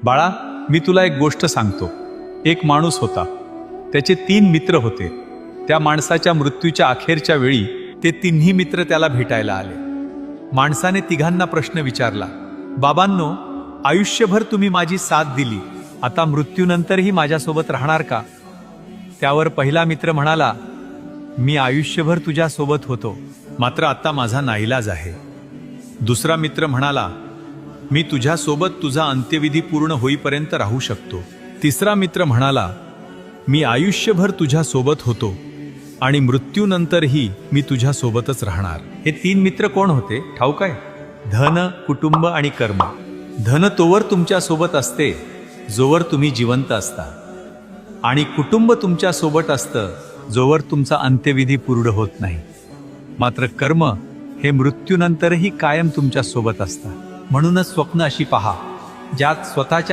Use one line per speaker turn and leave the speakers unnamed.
बाळा, मी तुला एक गोष्ट सांगतो. एक माणूस होता. त्याचे 3 मित्र होते. त्या माणसाच्या मृत्यूच्या अखेरच्या वेळी ते तिन्ही मित्र त्याला भेटायला आले. माणसाने तिघांना प्रश्न विचारला, बाबांनो, आयुष्यभर तुम्ही माझी साथ दिली, आता मृत्यूनंतरही माझ्यासोबत राहणार का? त्यावर पहिला मित्र म्हणाला, मी आयुष्यभर तुझ्यासोबत होतो, मात्र आता माझा नाईलाज आहे. दुसरा मित्र म्हणाला, मी तुझ्यासोबत तुझा अंत्यविधी पूर्ण होईपर्यंत राहू शकतो. तिसरा मित्र म्हणाला, मी आयुष्यभर तुझ्यासोबत होतो आणि मृत्यूनंतरही मी तुझ्यासोबतच राहणार. हे 3 मित्र कोण होते ठाऊक आहे? धन, कुटुंब आणि कर्म. धन तोवर तुमच्यासोबत असते जोवर तुम्ही जिवंत असता, आणि कुटुंब तुमच्यासोबत असतं जोवर तुमचा अंत्यविधी पूर्ण होत नाही. मात्र कर्म हे मृत्यूनंतरही कायम तुमच्या सोबत असतात. म्हणूनच स्वप्न अशी पहा ज्यात स्वतःच्या